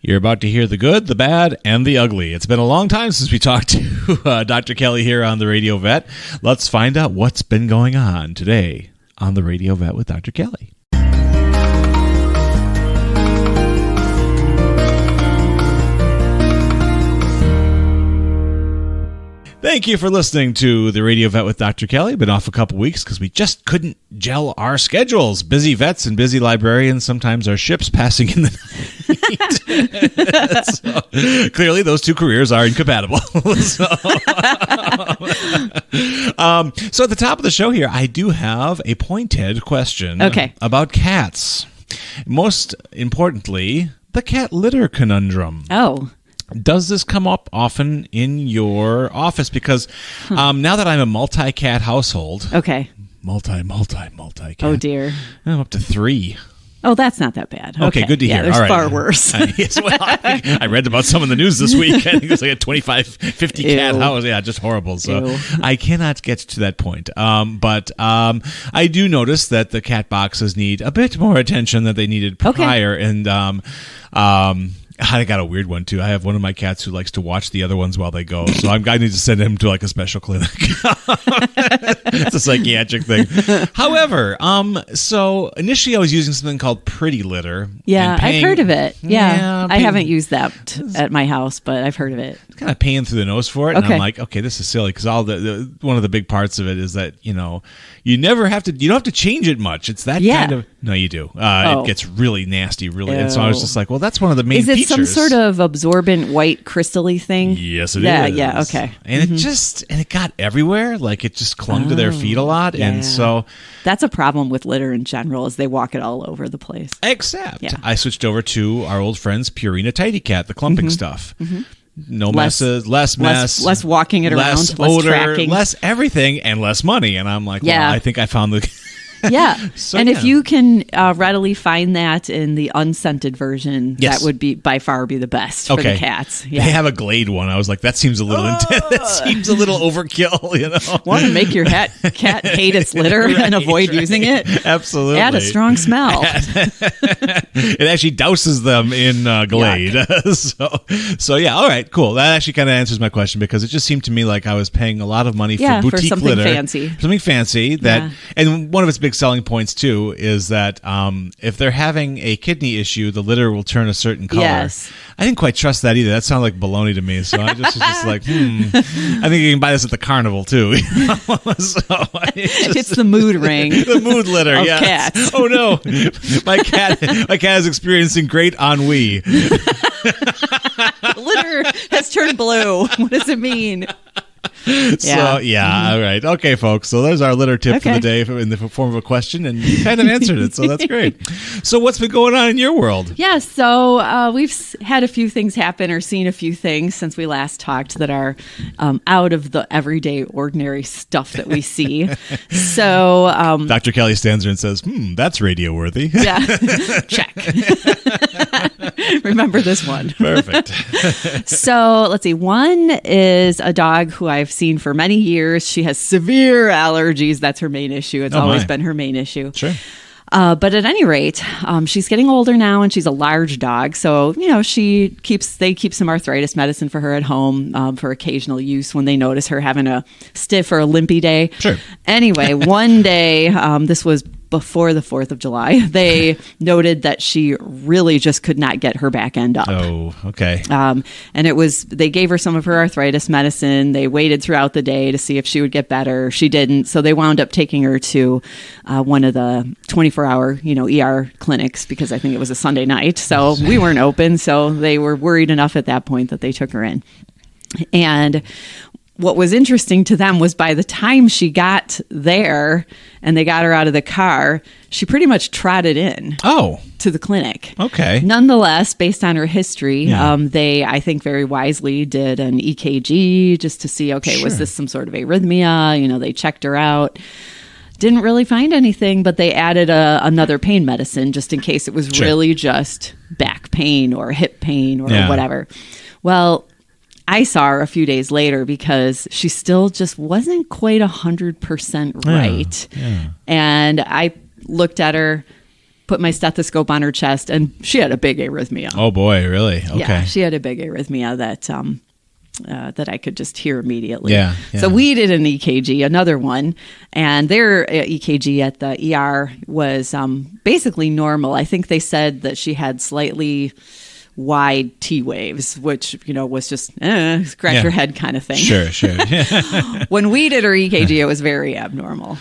You're about to hear the good, the bad, and the ugly. It's been a long time since we talked to Dr. Kelly here on the Radio Vet. Let's find out what's been going on today on the Radio Vet with Dr. Kelly. Thank you for listening to the Radio Vet with Dr. Kelly. Been off a couple weeks because we just couldn't gel our schedules. Busy vets and busy librarians, sometimes our ships passing in the night. So, clearly, those two careers are incompatible. So at the top of the show here, I do have a pointed question about cats. Most importantly, the cat litter conundrum. Oh. Does this come up often in your office? Because now that I'm a multi-cat household. Okay. Multi-cat. Oh, dear. I'm up to 3. Oh, that's not that bad. Okay, good to hear. There's all right. far worse. Yes, well, I read about some in the news this week. I think it was like a 25, 50 cat house. Yeah, just horrible. So I cannot get to that point. But I do notice that the cat boxes need a bit more attention than they needed prior. And I got a weird one, too. I have one of my cats who likes to watch the other ones while they go. So I need to send him to like a special clinic. It's a psychiatric thing. However, so initially I was using something called Pretty Litter. Yeah, I've heard of it. Yeah I haven't used that at my house, but I've heard of it. Kind of paying through the nose for it. And I'm like, okay, this is silly. Because one of the big parts of it is that, you don't have to change it much. It's that kind of, no, you do. It gets really nasty, really. And so I was just like, well, that's one of the main features. Is it some sort of absorbent white crystally thing? Yes, it is. Yeah, okay. And it got everywhere. Like it just clung to their feet a lot. Yeah. And so that's a problem with litter in general, is they walk it all over the place. Except I switched over to our old friend's Purina Tidy Cat, the clumping stuff. Mm-hmm. No messes, less mess. Less walking it around, less odor, tracking. less everything, and less money. And I'm like, well, I think I found the... Yeah. If you can readily find that in the unscented version, that would by far be the best for the cats. Yeah. They have a Glade one. I was like, that seems a little intense. That seems a little overkill, Want to make your cat hate its litter and avoid using it? Absolutely. Add a strong smell. It actually douses them in Glade. So yeah, all right, cool. That actually kind of answers my question, because it just seemed to me like I was paying a lot of money for boutique something litter. Something fancy. And one of its big selling points too is that if they're having a kidney issue, the litter will turn a certain color. Yes. I didn't quite trust that either. That sounded like baloney to me. So I was just like, I think you can buy this at the carnival too. It's the mood ring. The mood litter, of yes. Cats. Oh no, my cat is experiencing great ennui. The litter has turned blue. What does it mean? All right. Okay, folks. So there's our litter tip for the day in the form of a question, and you kind of answered it, so that's great. So what's been going on in your world? Yeah, so we've had a few things happen or seen a few things since we last talked that are out of the everyday, ordinary stuff that we see. So Dr. Kelly stands there and says, that's radio worthy. Yeah, check. Remember this one. Perfect. So let's see. One is a dog who I've seen for many years. She has severe allergies. That's her main issue. It's always been her main issue. Sure. But at any rate, she's getting older now, and she's a large dog. So, they keep some arthritis medicine for her at home for occasional use when they notice her having a stiff or a limpy day. Sure. Anyway, one day, this was before the 4th of July, they noted that she really just could not get her back end up. Oh, okay. And they gave her some of her arthritis medicine. They waited throughout the day to see if she would get better. She didn't. So they wound up taking her to one of the 24-hour, ER clinics, because I think it was a Sunday night. So we weren't open. So they were worried enough at that point that they took her in. And what was interesting to them was by the time she got there and they got her out of the car, she pretty much trotted in to the clinic. Okay. Nonetheless, based on her history, they, I think very wisely, did an EKG just to see, was this some sort of arrhythmia? They checked her out. Didn't really find anything, but they added another pain medicine just in case it was really just back pain or hip pain or whatever. Well, I saw her a few days later because she still just wasn't quite 100% right. Yeah. And I looked at her put my stethoscope on her chest, and she had a big arrhythmia. Oh boy, really? Okay. Yeah, she had a big arrhythmia that I could just hear immediately. Yeah. So we did an EKG, another one, and their EKG at the ER was basically normal. I think they said that she had slightly wide T waves, which, was just scratch your head kind of thing. Sure. When we did her EKG, it was very abnormal.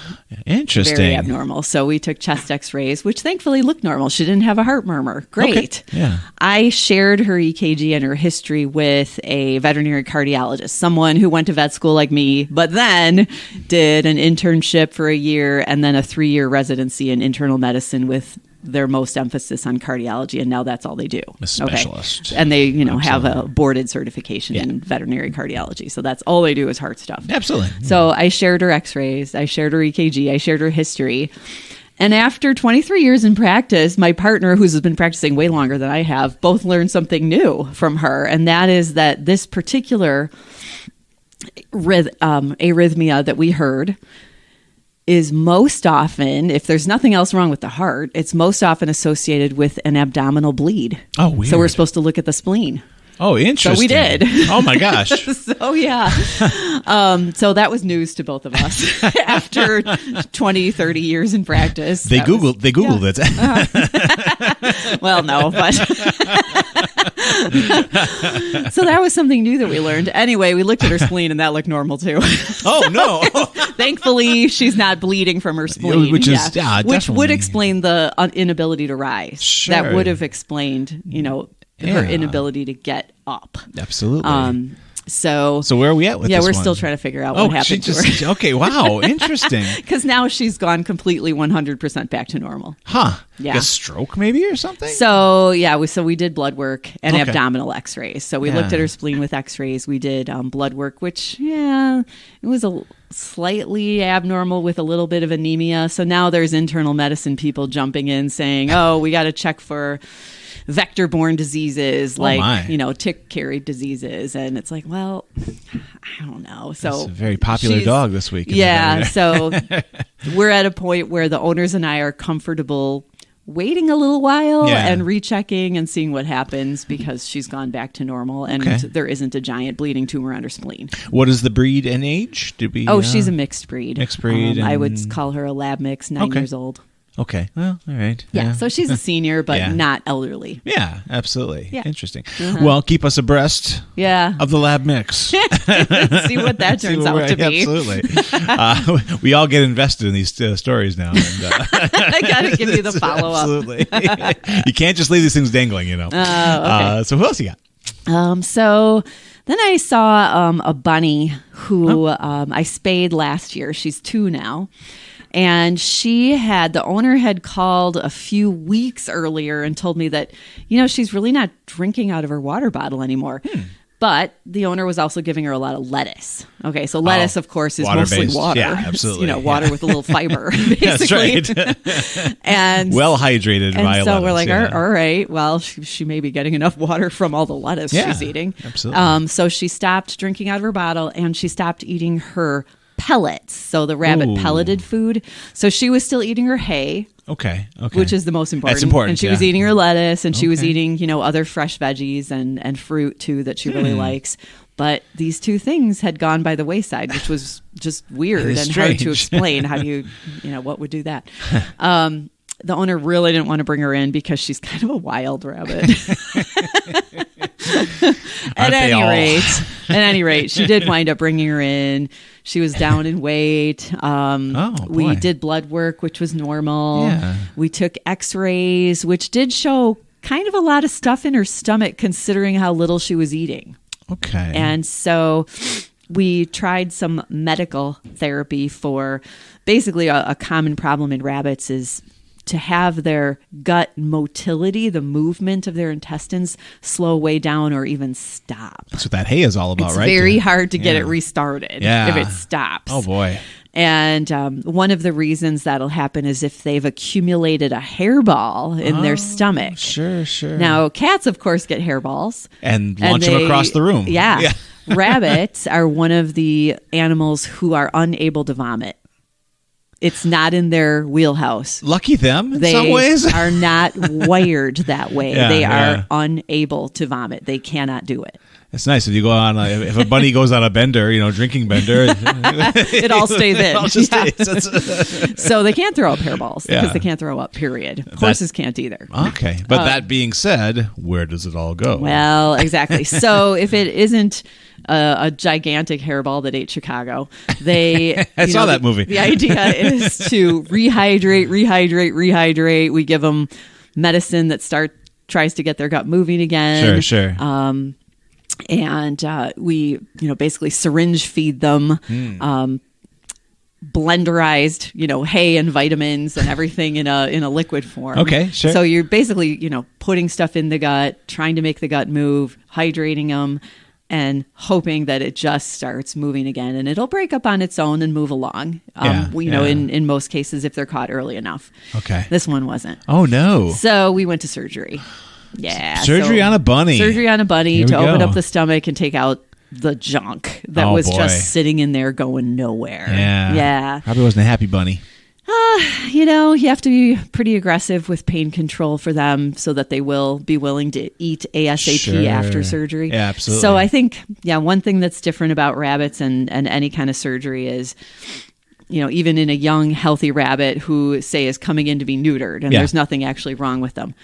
Interesting. Very abnormal. So we took chest x-rays, which thankfully looked normal. She didn't have a heart murmur. Great. Okay. Yeah. I shared her EKG and her history with a veterinary cardiologist, someone who went to vet school like me, but then did an internship for a year and then a 3-year residency in internal medicine with their most emphasis on cardiology, and now that's all they do. A specialist. Okay. And they, have a boarded certification in veterinary cardiology. So that's all they do is heart stuff. Absolutely. So I shared her x-rays, I shared her EKG, I shared her history. And after 23 years in practice, my partner, who's been practicing way longer than I have, both learned something new from her. And that is that this particular arrhythmia that we heard is most often, if there's nothing else wrong with the heart, it's most often associated with an abdominal bleed. Oh, weird. So we're supposed to look at the spleen. Oh, interesting. So we did. Oh, my gosh. So, yeah. So that was news to both of us after 20, 30 years in practice. They Googled it. Well, no, but... So that was something new that we learned. Anyway, we looked at her spleen and that looked normal too. Oh, no. Thankfully, she's not bleeding from her spleen. Which is, which would explain the inability to rise. Sure. That would have explained, her inability to get up. Absolutely. So where are we at with this we're one? still trying to figure out what happened to her. Okay, wow, interesting. Because now she's gone completely 100% back to normal. Huh. Yeah. A stroke maybe or something? So, we did blood work and abdominal x-rays. So we looked at her spleen with x-rays. We did blood work, which, it was slightly abnormal with a little bit of anemia. So now there's internal medicine people jumping in saying, we got to check for vector-borne diseases like, tick-carried diseases. And it's like, well, I don't know. So it's a very popular dog this week. Yeah. So we're at a point where the owners and I are comfortable waiting a little while and rechecking and seeing what happens because she's gone back to normal and there isn't a giant bleeding tumor on her spleen. What is the breed and age? She's a mixed breed. Mixed breed. I would call her a lab mix, 9 years old. Okay. Well, all right. Yeah. So she's a senior, but not elderly. Yeah, absolutely. Yeah. Interesting. Well, keep us abreast of the lab mix. See what that turns out to be. Absolutely. We all get invested in these stories now. And, I got to give you the follow-up. Absolutely. You can't just leave these things dangling, Okay. So who else you got? So then I saw a bunny who I spayed last year. She's 2 now. And the owner had called a few weeks earlier and told me that, she's really not drinking out of her water bottle anymore. But the owner was also giving her a lot of lettuce. Okay, so lettuce, of course, is mostly water. Yeah, absolutely. It's, water with a little fiber, basically. That's right. And well hydrated and via so lettuce. We're like, all right, well, she may be getting enough water from all the lettuce she's eating. Absolutely. So she stopped drinking out of her bottle and she stopped eating her pellets, so the rabbit pelleted food. So she was still eating her hay. Okay. Which is the most important. That's important. And she was eating her lettuce and she was eating, other fresh veggies and fruit too that she really likes. But these 2 things had gone by the wayside, which was just weird and hard to explain. How do you what would do that? The owner really didn't want to bring her in because she's kind of a wild rabbit. At any rate, she did wind up bringing her in. She was down in weight. We did blood work, which was normal. Yeah. We took x-rays, which did show kind of a lot of stuff in her stomach considering how little she was eating. Okay. And so we tried some medical therapy for basically a common problem in rabbits is to have their gut motility, the movement of their intestines, slow way down or even stop. That's what that hay is all about, it's right? It's very hard to get it restarted if it stops. Oh, boy. And one of the reasons that'll happen is if they've accumulated a hairball in their stomach. Sure. Now, cats, of course, get hairballs. And launch them across the room. Yeah. Rabbits are one of the animals who are unable to vomit. It's not in their wheelhouse. Lucky them in They some ways. are not wired that way. Yeah, they are yeah. unable to vomit. They cannot do it. It's nice if you go on if a bunny goes on a bender, drinking bender, It all stays in. It all just Yeah. stays. So they can't throw up hairballs because Yeah. they can't throw up, period. Horses can't either. Okay. But that being said, where does it all go? Well, exactly. So if it isn't a gigantic hairball that ate Chicago, they... I saw that movie. The idea is to rehydrate. We give them medicine that tries to get their gut moving again. Sure. And we, basically syringe feed them, blenderized, hay and vitamins and everything in a liquid form. Okay, sure. So you're basically, putting stuff in the gut, trying to make the gut move, hydrating them, and hoping that it just starts moving again, and it'll break up on its own and move along. In most cases, if they're caught early enough. Okay. This one wasn't. Oh no. So we went to surgery. Yeah. Surgery on a bunny. Surgery on a bunny Here to we open go. up the stomach and take out the junk that Oh, was boy. just sitting in there going nowhere. Yeah. Yeah. Probably wasn't a happy bunny. You have to be pretty aggressive with pain control for them so that they will be willing to eat ASAP Sure. after surgery. Yeah, absolutely. So I think, one thing that's different about rabbits and any kind of surgery is, even in a young, healthy rabbit who, say, is coming in to be neutered and Yeah. there's nothing actually wrong with them.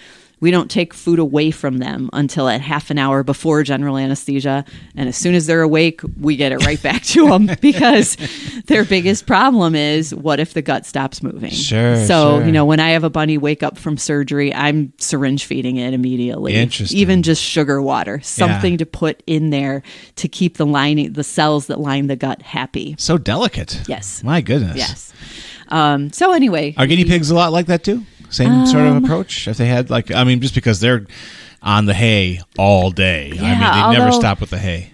We don't take food away from them until at half an hour before general anesthesia. And as soon as they're awake, we get it right back to them because their biggest problem is, what if the gut stops moving? Sure. So, when I have a bunny wake up from surgery, I'm syringe feeding it immediately. Interesting. Even just sugar water, something to put in there to keep the cells that line the gut happy. So delicate. Yes. My goodness. Yes. So anyway. Are guinea pigs a lot like that too? Same sort of approach? If they had just because they're on the hay all day. Yeah, they never although- stop with the hay.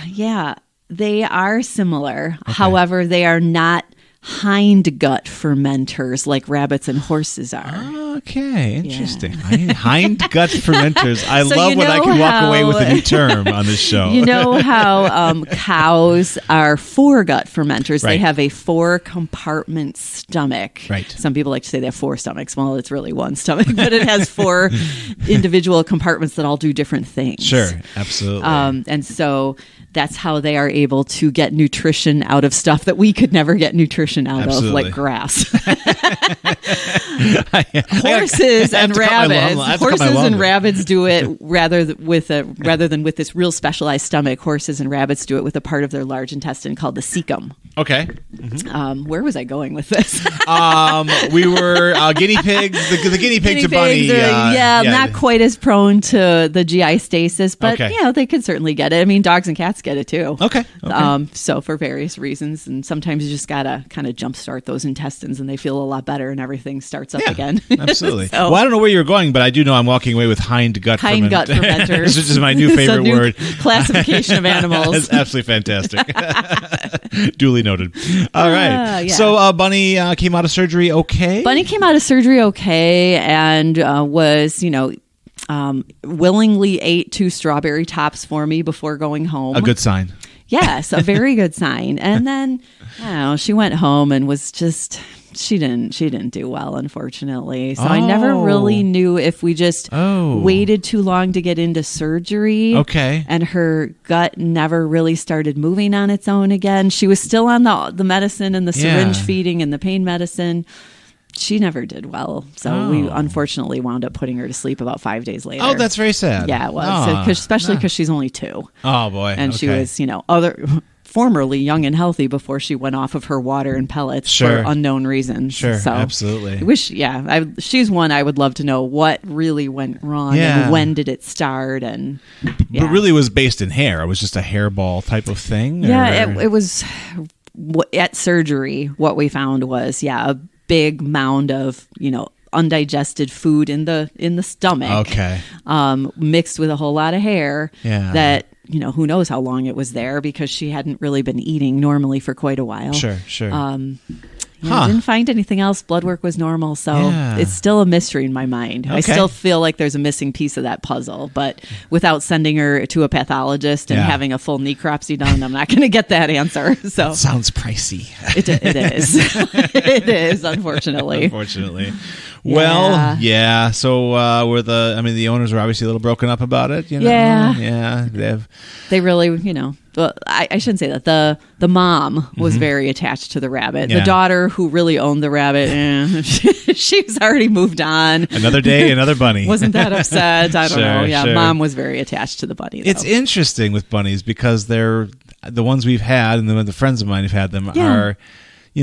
Yeah, they are similar. Okay. However, they are not hind gut fermenters like rabbits and horses are. Okay, interesting. Yeah. Hind gut fermenters. I So love when I can walk away with a new term on this show. You know how cows are foregut fermenters. Right. They have a 4-compartment stomach. Right. Some people like to say they have 4 stomachs. Well, it's really one stomach, but it has 4 individual compartments that all do different things. Sure, absolutely. And so that's how they are able to get nutrition out of stuff that we could never get nutrition out of, like grass. Horses and rabbits do it rather than with this real specialized stomach. Horses and rabbits do it with a part of their large intestine called the cecum. Okay. Where was I going with this? We were guinea pigs. The guinea pigs are bunny. Not quite as prone to the GI stasis, but okay. They could certainly get it. I mean, dogs and cats get it too. Okay. So for various reasons, and sometimes you just gotta kind of jumpstart those intestines, and they feel a lot better, and everything starts up again. Absolutely. So, well, I don't know where you're going, but I do know I'm walking away with hind gut fermenters, which is my new favorite word. Classification of animals. That's absolutely fantastic. Duly noted. All right. Yeah. So Bunny came out of surgery okay? Bunny came out of surgery okay, and was, willingly ate 2 strawberry tops for me before going home. A good sign. Yes, a very good sign. And then, she went home and was just... She didn't do well, unfortunately. So I never really knew if we just waited too long to get into surgery. Okay. And her gut never really started moving on its own again. She was still on the medicine and the syringe feeding and the pain medicine. She never did well. So we unfortunately wound up putting her to sleep about 5 days later. Oh, that's very sad. Yeah, it was. Especially because she's only 2. Oh, boy. And she was, formerly young and healthy before she went off of her water and pellets for unknown reasons. Sure, so absolutely. She's one I would love to know what really went wrong and when did it start. And But really was based in hair. It was just a hairball type of thing? Yeah, it was at surgery. What we found was, a big mound of, undigested food in the stomach. Okay. Mixed with a whole lot of hair. Yeah. That, who knows how long it was there because she hadn't really been eating normally for quite a while. Sure. I didn't find anything else. Blood work was normal, so it's still a mystery in my mind. Okay. I still feel like there's a missing piece of that puzzle, but without sending her to a pathologist and having a full necropsy done, I'm not going to get that answer. So that sounds pricey. It is. It is, unfortunately. Unfortunately. Well, yeah. So the owners were obviously a little broken up about it. You know? Yeah. They really, well, I shouldn't say that. The mom was very attached to the rabbit. Yeah. The daughter, who really owned the rabbit, she's already moved on. Another day, another bunny. Wasn't that upset? I don't know. Yeah, sure. Mom was very attached to the bunny, though. It's interesting with bunnies because they're the ones we've had, and the friends of mine who've had them are.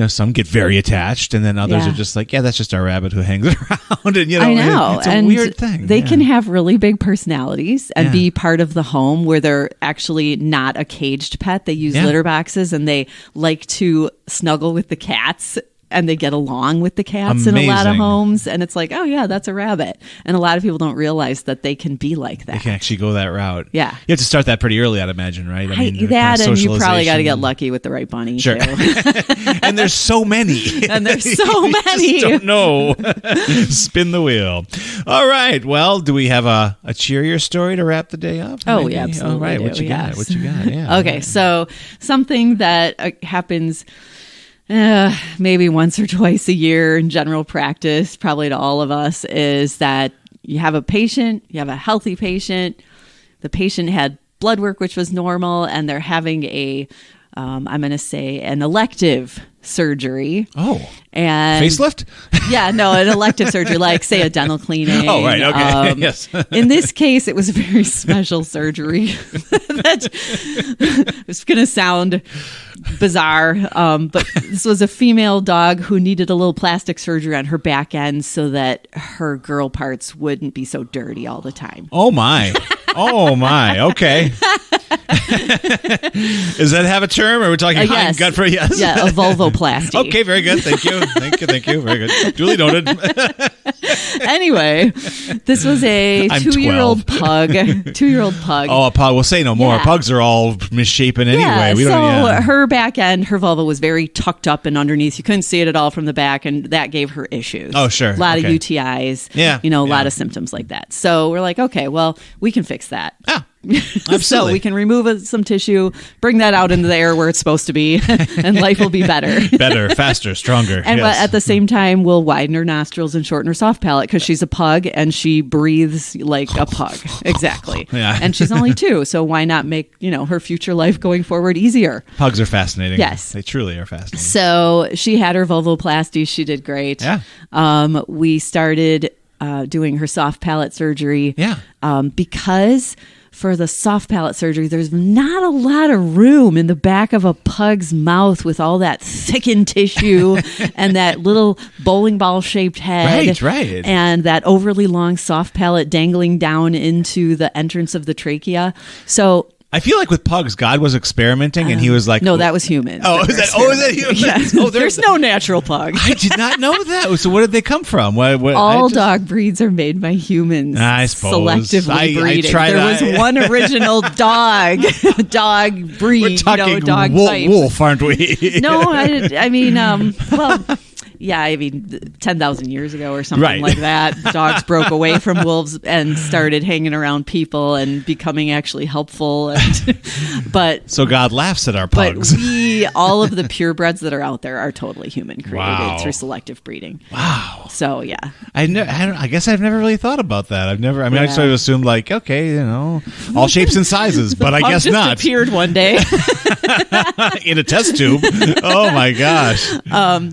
Some get very attached, and then others are just like, that's just our rabbit who hangs around. And I know. It's a weird thing. They can have really big personalities and be part of the home where they're actually not a caged pet. They use litter boxes, and they like to snuggle with the cats. And they get along with the cats in a lot of homes. And it's like, oh, yeah, that's a rabbit. And a lot of people don't realize that they can be like that. They can actually go that route. Yeah. You have to start that pretty early, I'd imagine, right? And you probably got to get lucky with the right bunny, sure. too. And there's so many. You just don't know. Spin the wheel. All right. Well, do we have a cheerier story to wrap the day up? Oh, yeah, absolutely. All right. What you got? What you got? Yeah. Okay. So something that happens... maybe once or twice a year in general practice, probably to all of us, is that you have a healthy patient. The patient had blood work, which was normal, and they're having I'm going to say an elective surgery. Oh. And facelift? Yeah, no, an elective surgery, like say a dental cleaning. Oh, right. Okay. Yes. In this case, it was a very special surgery. That it's going to sound bizarre, but this was a female dog who needed a little plastic surgery on her back end so that her girl parts wouldn't be so dirty all the time. Oh, my. Oh, my. Okay. Does that have a term? Or are we talking yes. gut for yes? Yeah, a vulvoplasty. Okay, very good. Thank you. Thank you. Very good. Duly noted. Anyway, this was a 2-year-old pug. 2-year-old pug. Oh, a pug. We'll say no more. Yeah. Pugs are all misshapen anyway. Yeah, her back end, her vulva was very tucked up and underneath. You couldn't see it at all from the back, and that gave her issues. Oh, sure. A lot of UTIs. Yeah. A lot of symptoms like that. So we're like, okay, well, we can fix that. Ah. Absolutely. So we can remove some tissue, bring that out into the air where it's supposed to be, and life will be better. Better, faster, stronger. And yes. at the same time, we'll widen her nostrils and shorten her soft palate because she's a pug and she breathes like a pug. Exactly. Yeah. And she's only 2, so why not make her future life going forward easier? Pugs are fascinating. Yes. They truly are fascinating. So she had her vulvoplasty. She did great. Yeah. We started doing her soft palate surgery. Yeah. Because... for the soft palate surgery, there's not a lot of room in the back of a pug's mouth with all that thickened tissue and that little bowling ball shaped head. Right. And that overly long soft palate dangling down into the entrance of the trachea. So I feel like with pugs, God was experimenting, and He was like, "No, that was humans." Oh, is that humans? Yes. Oh, there's no natural pug. I did not know that. So, where did they come from? All dog breeds are made by humans. I suppose selectively breeding. There was one original dog breed. We're talking dog type. wolf, aren't we? No, I mean, well. Yeah, I mean, 10,000 years ago or something like that, dogs broke away from wolves and started hanging around people and becoming actually helpful. But so God laughs at our pugs. But all of the purebreds that are out there are totally human created through selective breeding. Wow. So yeah, I guess I've never really thought about that. I just sort of assumed like, okay, all shapes and sizes, but I guess just not. Appeared one day in a test tube. Oh my gosh.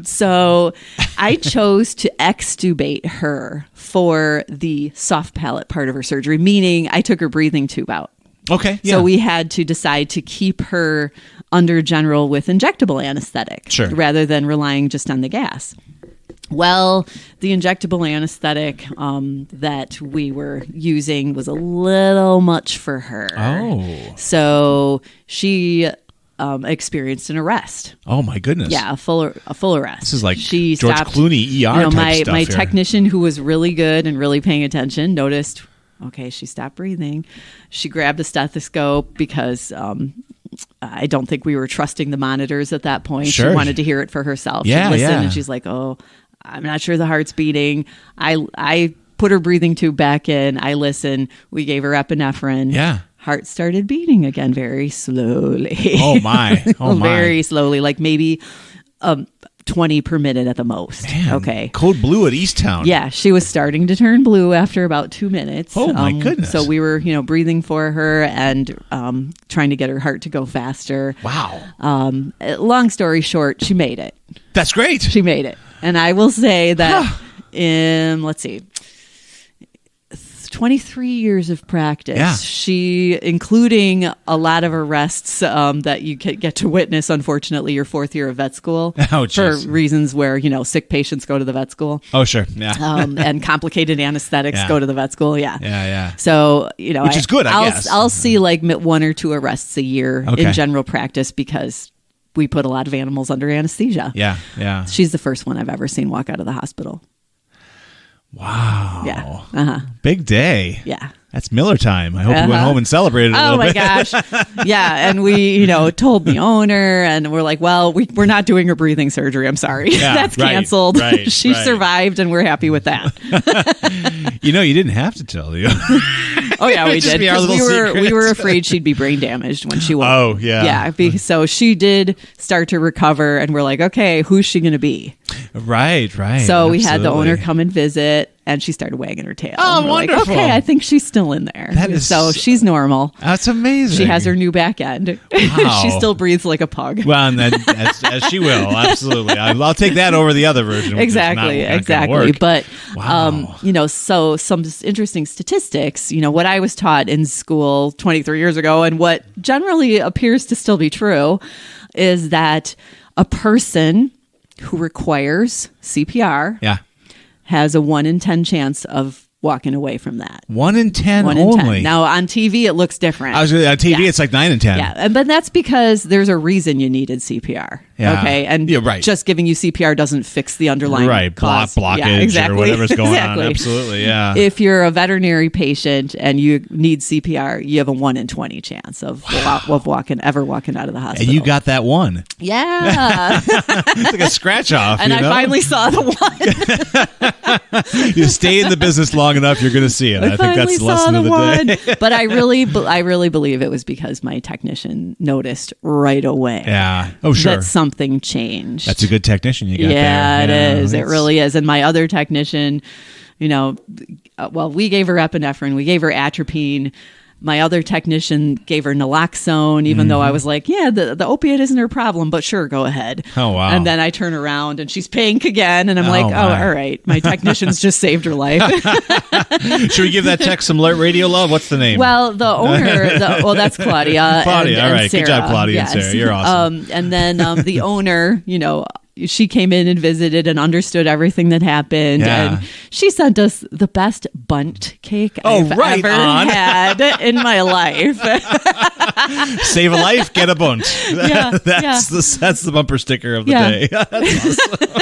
So I chose to extubate her for the soft palate part of her surgery, meaning I took her breathing tube out. Okay. Yeah. So we had to decide to keep her under general with injectable anesthetic rather than relying just on the gas. Well, the injectable anesthetic that we were using was a little much for her. Oh. So she... experienced an arrest. Oh my goodness! Yeah, a full arrest. This is like she George stopped, Clooney ER type stuff my here. technician, who was really good and really paying attention, noticed. Okay, she stopped breathing. She grabbed a stethoscope because I don't think we were trusting the monitors at that point. Sure. She wanted to hear it for herself. Yeah, She'd listen yeah. and she's like, oh, I'm not sure the heart's beating. I put her breathing tube back in. I listened. We gave her epinephrine. Yeah. Heart started beating again very slowly. Oh, my. Oh, my. Very slowly, like maybe 20 per minute at the most. Man, okay. Code blue at Easttown. Yeah, she was starting to turn blue after about 2 minutes. Oh, my goodness. So we were, breathing for her and trying to get her heart to go faster. Wow. Long story short, she made it. That's great. She made it. And I will say that in, let's see, 23 years of practice, Yeah. she, including a lot of arrests that you get to witness, unfortunately, your 4th year of vet school Oh, for geez. reasons where, sick patients go to the vet school. Oh, sure. Yeah. And complicated anesthetics Yeah. go to the vet school. Yeah. Yeah, yeah. So, Which is good, I guess. I'll see like 1 or 2 arrests a year Okay. in general practice because we put a lot of animals under anesthesia. Yeah, yeah. She's the first one I've ever seen walk out of the hospital. Wow. Yeah. Uh-huh. Big day. Yeah. That's Miller time. I hope you went home and celebrated a Oh little my bit. gosh. Yeah. And we, told the owner and we're like, well, we're not doing her breathing surgery. I'm sorry. Yeah, That's right, canceled. right, She right. survived and we're happy with that. You didn't have to tell you. Oh yeah, we Just did. be our 'Cause little we secret. were afraid she'd be brain damaged when she woke. Oh, yeah. Yeah. So she did start to recover and we're like, okay, who's she going to be? Right. So we had the owner Absolutely. come and visit and she started wagging her tail. Oh, And we're wonderful. Like, okay, I think she's still in there. That is- So she's normal. That's amazing. She has her new back end. Wow. She still breathes like a pug. Well, and then, as she will, absolutely. I'll take that over the other version. Which Exactly, is not exactly. gonna work. But Wow. so some interesting statistics. What I was taught in school 23 years ago, and what generally appears to still be true, is that a person who requires CPR Yeah. has a 1 in 10 chance of walking away from that. 1 in 10 1 in only. 10. Now on TV it looks different. I was on TV. Yeah. It's like 9 in 10. Yeah, but that's because there's a reason you needed CPR. Yeah. Okay, and Yeah, right. just giving you CPR doesn't fix the underlying Right. cause. Blockage Yeah, exactly. or whatever's going Exactly. on. Absolutely. Yeah. If you're a veterinary patient and you need CPR, you have a 1 in 20 chance of walking out of the hospital. and you got that one. yeah. It's like a scratch off. And I finally saw the one. You stay in the business long enough, you're going to see it. I think that's the lesson of the day. But I really believe it was because my technician noticed right away. Yeah. Oh, sure. That something changed. That's a good technician you got there. Yeah, it is. It it's- really is. And my other technician, we gave her epinephrine, we gave her atropine. My other technician gave her naloxone, even though I was like, yeah, the opiate isn't her problem, but sure, go ahead. Oh, wow. And then I turn around and she's pink again. And I'm Oh, like, oh, my. all right. My technician's just saved her life. Should we give that tech some radio love? What's the name? Well, the owner, that's Claudia. Claudia, all right. Sarah. Good job, Claudia and Sarah. You're awesome. And then the owner, she came in and visited and understood everything that happened. Yeah. And she sent us the best bunt cake I've right ever on. had in my life. Save a life, get a bunt. Yeah, that's the bumper sticker of the Yeah. day. That's awesome.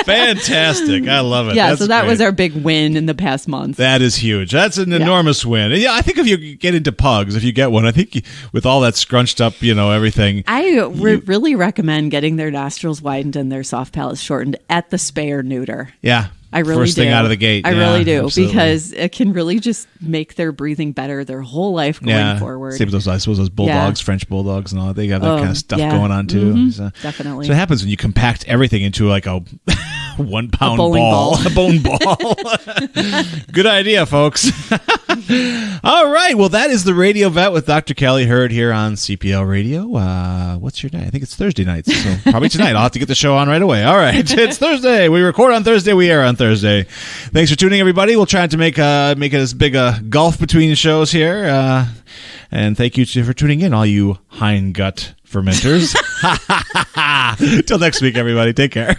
Fantastic. I love it. Yeah, That's so that was great. our big win in the past month. That is huge. That's an enormous win. And yeah, I think if you get into pugs, if you get one, I think with all that scrunched up, everything. I really recommend getting their nostrils widened and their soft palates shortened at the spay or neuter. Yeah. I really First do. thing out of the gate. I Yeah, really do absolutely. because it can really just make their breathing better their whole life going forward. Same with those bulldogs, French bulldogs, and all. They have that kind of stuff yeah. going on too. Mhm, So, definitely. So it happens when you compact everything into like a 1 pound bowling ball. a bone ball. Good idea, folks. All right. Well, that is the Radio Vet with Dr. Kelly Hurd here on CPL Radio. What's your night? I think it's Thursday nights, so probably tonight. I'll have to get the show on right away. All right. It's Thursday. We record on Thursday. We air on Thursday. Thanks for tuning, everybody. We'll try to make it as big a gulf between shows here. And thank you for tuning in, all you hindgut fermenters. Till next week, everybody. Take care.